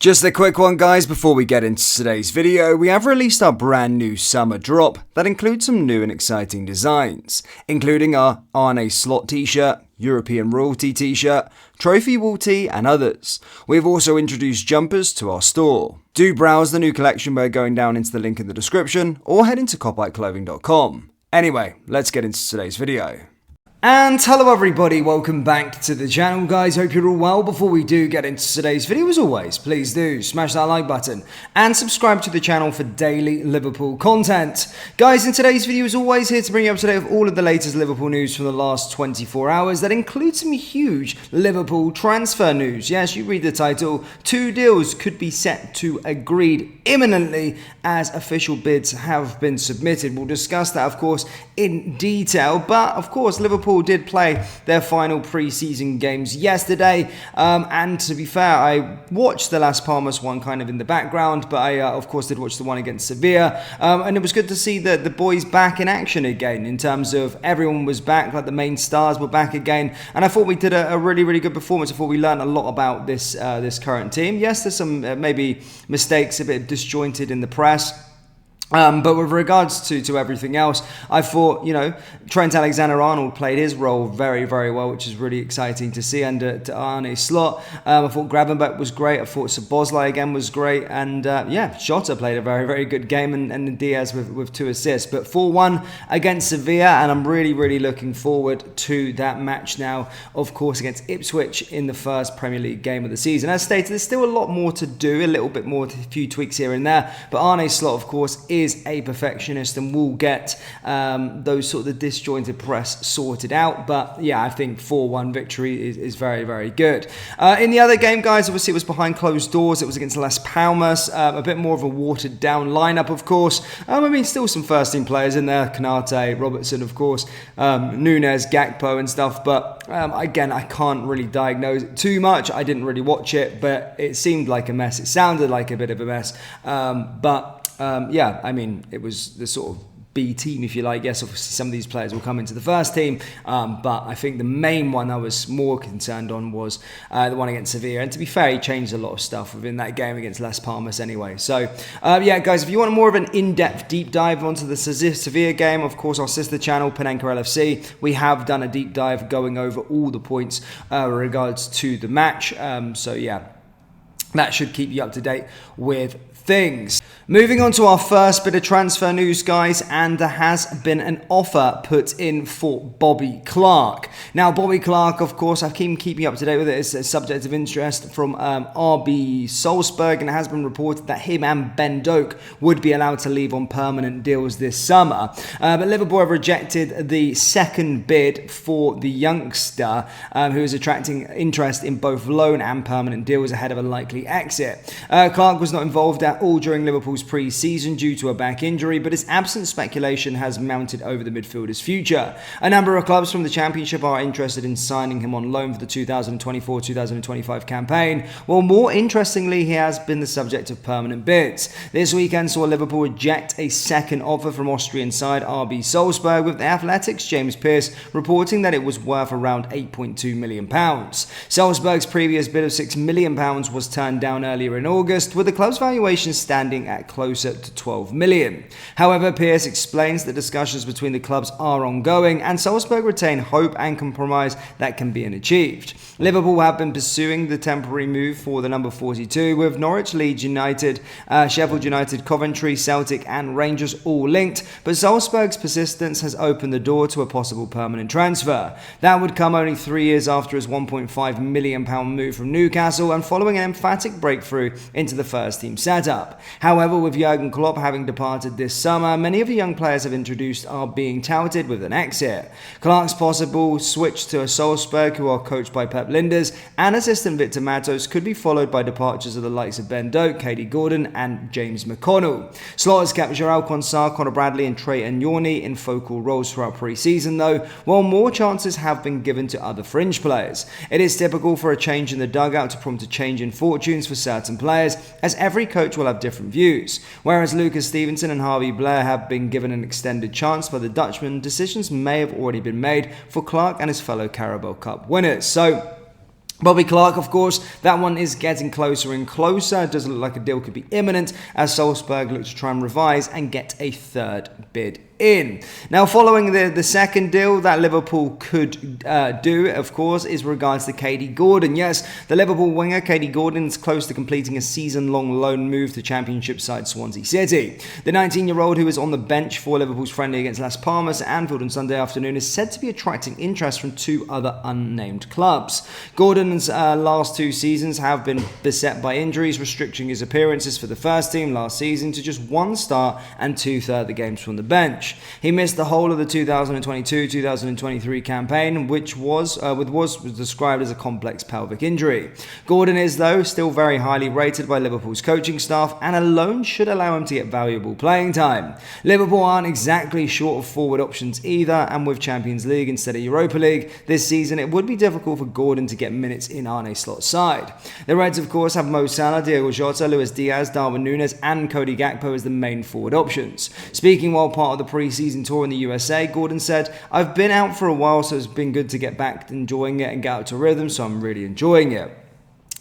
Just a quick one, guys, before we get into today's video. We have released our brand new summer drop that includes some new and exciting designs, including our Arne Slot t-shirt, European Royalty t-shirt, Trophy Wall tee and others. We've also introduced jumpers to our store. Do browse the new collection by going down into the link in the description or head into copyclothing.com. Anyway, let's get into today's video. And hello everybody, welcome back to the channel, guys. Hope you're all well. Before we do get into today's video, as always, please do smash that like button and subscribe to the channel for daily Liverpool content. Guys, in today's video, as always, here to bring you up to date with all of the latest Liverpool news from the last 24 hours. That includes some huge Liverpool transfer news. Yes, you read the title. 2 deals could be set to agreed imminently as official bids have been submitted. We'll discuss that, of course, in detail. But, of course, Liverpool did play their final pre-season games yesterday, and to be fair, I watched the Las Palmas one kind of in the background, but I of course did watch the one against Sevilla, and it was good to see the boys back in action again, in terms of everyone was back, like the main stars were back again, and I thought we did a really good performance. I thought we learned a lot about this current team. Yes, there's some maybe mistakes, a bit disjointed in the press. But with regards to everything else, I thought, Trent Alexander-Arnold played his role very well, which is really exciting to see under Arne Slot. I thought Gravenberch was great. I thought Szoboszlai again was great. And Jota played a very good game, and Diaz with 2 assists. But 4-1 against Sevilla, and I'm really looking forward to that match now, of course, against Ipswich in the first Premier League game of the season. As stated, there's still a lot more to do, a little bit more, a few tweaks here and there. But Arne Slot, of course, is a perfectionist and will get those sort of the disjointed press sorted out. But yeah, I think 4-1 victory is very good. In the other game, guys, obviously it was behind closed doors. It was against Las Palmas, a bit more of a watered down lineup, of course. Still some first team players in there, Konate, Robertson, of course, Nunes, Gakpo and stuff. But again, I can't really diagnose it too much. I didn't really watch it, but it seemed like a mess. It sounded like a bit of a mess. It was the sort of B team, if you like. Yes, obviously some of these players will come into the first team, but I think the main one I was more concerned on was the one against Sevilla. And to be fair, he changed a lot of stuff within that game against Las Palmas anyway. So, guys, if you want more of an in-depth deep dive onto the Sevilla game, of course, our sister channel, Panenka LFC, we have done a deep dive going over all the points regards to the match. That should keep you up to date with things. Moving on to our first bit of transfer news, guys, and there has been an offer put in for Bobby Clark. Now, Bobby Clark, of course, I've been keeping up to date with it. It's a subject of interest from RB Salzburg, and it has been reported that him and Ben Doak would be allowed to leave on permanent deals this summer. But Liverpool have rejected the second bid for the youngster, who is attracting interest in both loan and permanent deals ahead of a likely exit. Clark was not involved at all during Liverpool's pre-season due to a back injury, but his absent speculation has mounted over the midfielder's future. A number of clubs from the Championship are interested in signing him on loan for the 2024-2025 campaign, while more interestingly, he has been the subject of permanent bids. This weekend saw Liverpool reject a second offer from Austrian side RB Salzburg, with the Athletic's James Pearce reporting that it was worth around £8.2 million. Salzburg's previous bid of £6 million was turned down earlier in August, with the club's valuation standing at closer to 12 million. However, Pearce explains that discussions between the clubs are ongoing and Salzburg retain hope and compromise that can be achieved. Liverpool have been pursuing the temporary move for the number 42, with Norwich, Leeds United, Sheffield United, Coventry, Celtic and Rangers all linked, but Salzburg's persistence has opened the door to a possible permanent transfer. That would come only 3 years after his £1.5 million move from Newcastle and following an emphatic breakthrough into the first team setup. However, with Jurgen Klopp having departed this summer, many of the young players have introduced are being touted with an exit. Clark's possible switch to a Salzburg, who are coached by Pep Linders, and assistant Victor Matos, could be followed by departures of the likes of Ben Doak, Katie Gordon and James McConnell. Slot has kept Jarell Quansah, Conor Bradley and Trey Nyoni in focal roles throughout pre-season though, while more chances have been given to other fringe players. It is typical for a change in the dugout to prompt a change in fortunes for certain players, as every coach will have different views. Whereas Lucas Stevenson and Harvey Blair have been given an extended chance by the Dutchman, decisions may have already been made for Clark and his fellow Carabao Cup winners. So, Bobby Clark, of course, that one is getting closer and closer. It doesn't look like a deal could be imminent as Salzburg look to try and revise and get a third bid in. Now, following the second deal that Liverpool could do, of course, is regards to Katie Gordon. Yes, the Liverpool winger, Katie Gordon, is close to completing a season-long loan move to Championship side Swansea City. The 19-year-old, who is on the bench for Liverpool's friendly against Las Palmas at Anfield on Sunday afternoon, is said to be attracting interest from two other unnamed clubs. Gordon's last two seasons have been beset by injuries, restricting his appearances for the first team last season to just one start and 2/3 the games from the bench. He missed the whole of the 2022-2023 campaign, which was described as a complex pelvic injury. Gordon is, though, still very highly rated by Liverpool's coaching staff, and a loan should allow him to get valuable playing time. Liverpool aren't exactly short of forward options either, and with Champions League instead of Europa League this season, it would be difficult for Gordon to get minutes in Arne Slot's side. The Reds, of course, have Mo Salah, Diogo Jota, Luis Diaz, Darwin Núñez, and Cody Gakpo as the main forward options. Speaking while part of the pre-season tour in the USA, Gordon said, "I've been out for a while, so it's been good to get back enjoying it and get out to rhythm, so I'm really enjoying it.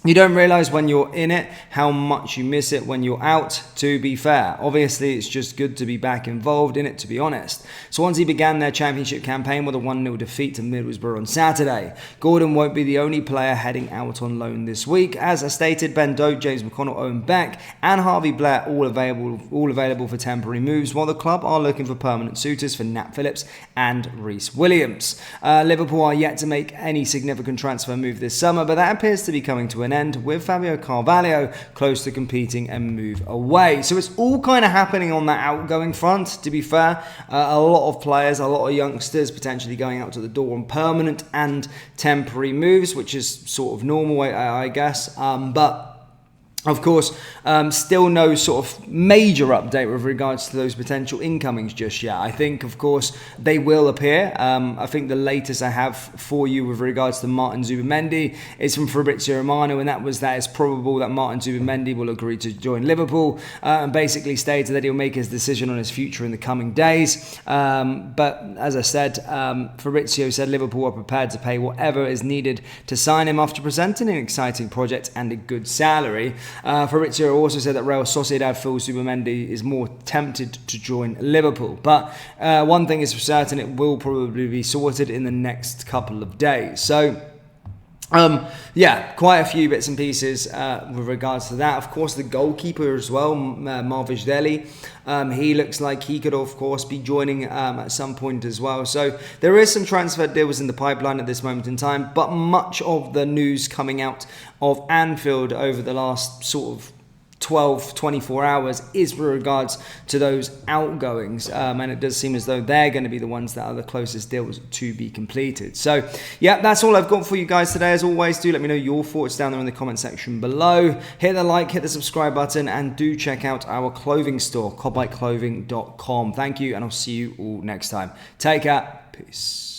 You don't realise when you're in it how much you miss it when you're out, to be fair. Obviously, it's just good to be back involved in it, to be honest." Swansea began their championship campaign with a 1-0 defeat to Middlesbrough on Saturday. Gordon won't be the only player heading out on loan this week. As I stated, Ben Doak, James McConnell, Owen Beck and Harvey Blair all available for temporary moves, while the club are looking for permanent suitors for Nat Phillips and Reece Williams. Liverpool are yet to make any significant transfer move this summer, but that appears to be coming to an end, with Fabio Carvalho close to completing a move away. So it's all kind of happening on that outgoing front, to be fair. A lot of players, a lot of youngsters potentially going out to the door on permanent and temporary moves, which is sort of normal, I guess. But of course, still no sort of major update with regards to those potential incomings just yet. I think, of course, they will appear. I think the latest I have for you with regards to Martin Zubimendi is from Fabrizio Romano, and that it's probable that Martin Zubimendi will agree to join Liverpool, and basically stated that he'll make his decision on his future in the coming days. But as I said, Fabrizio said Liverpool are prepared to pay whatever is needed to sign him after presenting an exciting project and a good salary. Fabrizio also said that Real Sociedad feels Zubimendi is more tempted to join Liverpool. But one thing is for certain, it will probably be sorted in the next couple of days. So, quite a few bits and pieces with regards to that. Of course, the goalkeeper as well, Marvish Deli, he looks like he could, of course, be joining at some point as well. So there is some transfer deals in the pipeline at this moment in time, but much of the news coming out of Anfield over the last sort of 12-24 hours is with regards to those outgoings, and it does seem as though they're going to be the ones that are the closest deals to be completed. So yeah, that's all I've got for you guys today. As always, do let me know your thoughts down there in the comment section below. Hit the like, hit the subscribe button, and do check out our clothing store, cobbiteclothing.com. Thank you, and I'll see you all next time. Take care. Peace.